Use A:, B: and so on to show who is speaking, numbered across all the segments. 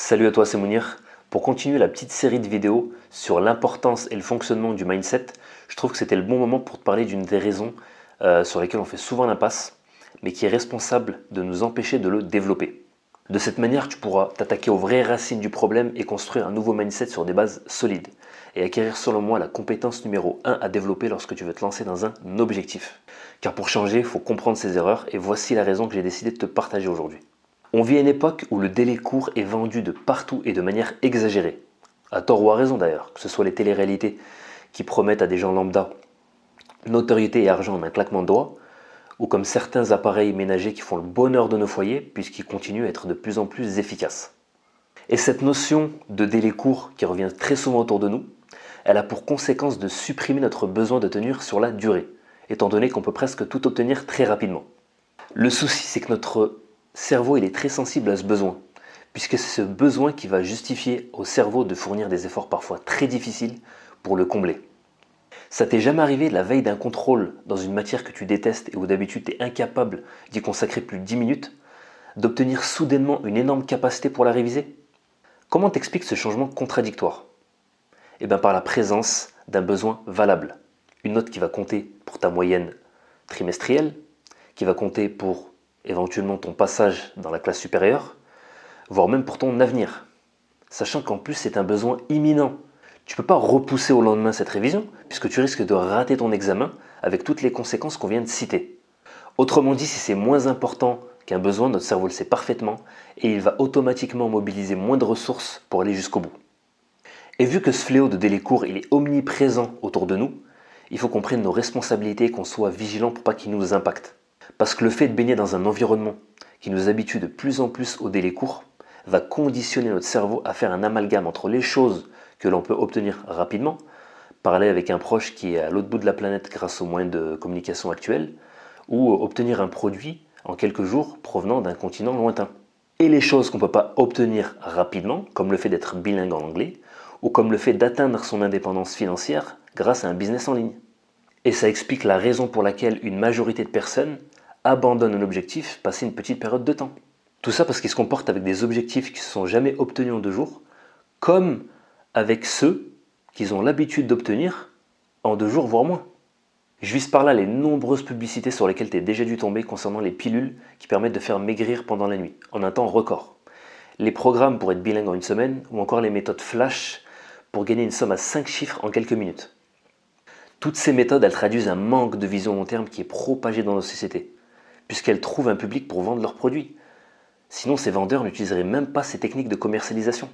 A: Salut à toi, c'est Mounir. Pour continuer la petite série de vidéos sur l'importance et le fonctionnement du mindset, je trouve que c'était le bon moment pour te parler d'une des raisons sur lesquelles on fait souvent l'impasse, mais qui est responsable de nous empêcher de le développer. De cette manière, tu pourras t'attaquer aux vraies racines du problème et construire un nouveau mindset sur des bases solides, et acquérir selon moi la compétence numéro 1 à développer lorsque tu veux te lancer dans un objectif. Car pour changer, il faut comprendre ses erreurs, et voici la raison que j'ai décidé de te partager aujourd'hui. On vit à une époque où le délai court est vendu de partout et de manière exagérée. À tort ou à raison d'ailleurs, que ce soit les téléréalités qui promettent à des gens lambda notoriété et argent en un claquement de doigts, ou comme certains appareils ménagers qui font le bonheur de nos foyers puisqu'ils continuent à être de plus en plus efficaces. Et cette notion de délai court qui revient très souvent autour de nous, elle a pour conséquence de supprimer notre besoin de tenir sur la durée, étant donné qu'on peut presque tout obtenir très rapidement. Le souci, c'est que notre cerveau il est très sensible à ce besoin, puisque c'est ce besoin qui va justifier au cerveau de fournir des efforts parfois très difficiles pour le combler. Ça t'est jamais arrivé la veille d'un contrôle dans une matière que tu détestes et où d'habitude tu es incapable d'y consacrer plus de 10 minutes, d'obtenir soudainement une énorme capacité pour la réviser? Comment t'expliques ce changement contradictoire? Eh bien par la présence d'un besoin valable. Une note qui va compter pour ta moyenne trimestrielle, qui va compter pour éventuellement ton passage dans la classe supérieure, voire même pour ton avenir. Sachant qu'en plus c'est un besoin imminent. Tu ne peux pas repousser au lendemain cette révision, puisque tu risques de rater ton examen avec toutes les conséquences qu'on vient de citer. Autrement dit, si c'est moins important qu'un besoin, notre cerveau le sait parfaitement, et il va automatiquement mobiliser moins de ressources pour aller jusqu'au bout. Et vu que ce fléau de délai court il est omniprésent autour de nous, il faut qu'on prenne nos responsabilités et qu'on soit vigilant pour pas qu'il nous impacte. Parce que le fait de baigner dans un environnement qui nous habitue de plus en plus au délai court va conditionner notre cerveau à faire un amalgame entre les choses que l'on peut obtenir rapidement, parler avec un proche qui est à l'autre bout de la planète grâce aux moyens de communication actuels, ou obtenir un produit en quelques jours provenant d'un continent lointain. Et les choses qu'on ne peut pas obtenir rapidement, comme le fait d'être bilingue en anglais, ou comme le fait d'atteindre son indépendance financière grâce à un business en ligne. Et ça explique la raison pour laquelle une majorité de personnes abandonnent un objectif passé une petite période de temps. Tout ça parce qu'ils se comportent avec des objectifs qui ne se sont jamais obtenus en 2 jours, comme avec ceux qu'ils ont l'habitude d'obtenir en 2 jours, voire moins. Je vise par là les nombreuses publicités sur lesquelles tu es déjà dû tomber concernant les pilules qui permettent de faire maigrir pendant la nuit, en un temps record. Les programmes pour être bilingue en 1 semaine, ou encore les méthodes flash pour gagner une somme à 5 chiffres en quelques minutes. Toutes ces méthodes, elles traduisent un manque de vision long terme qui est propagé dans nos sociétés, puisqu'elles trouvent un public pour vendre leurs produits. Sinon, ces vendeurs n'utiliseraient même pas ces techniques de commercialisation.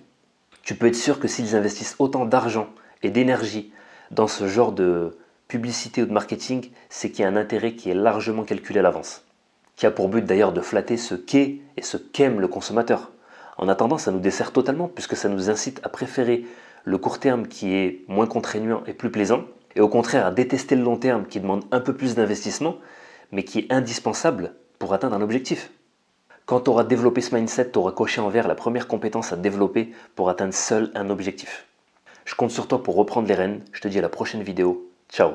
A: Tu peux être sûr que s'ils investissent autant d'argent et d'énergie dans ce genre de publicité ou de marketing, c'est qu'il y a un intérêt qui est largement calculé à l'avance, qui a pour but d'ailleurs de flatter ce qu'est et ce qu'aime le consommateur. En attendant, ça nous dessert totalement, puisque ça nous incite à préférer le court terme qui est moins contraignant et plus plaisant, et au contraire à détester le long terme qui demande un peu plus d'investissement, mais qui est indispensable pour atteindre un objectif. Quand tu auras développé ce mindset, tu auras coché en vert la première compétence à développer pour atteindre seul un objectif. Je compte sur toi pour reprendre les rênes. Je te dis à la prochaine vidéo. Ciao.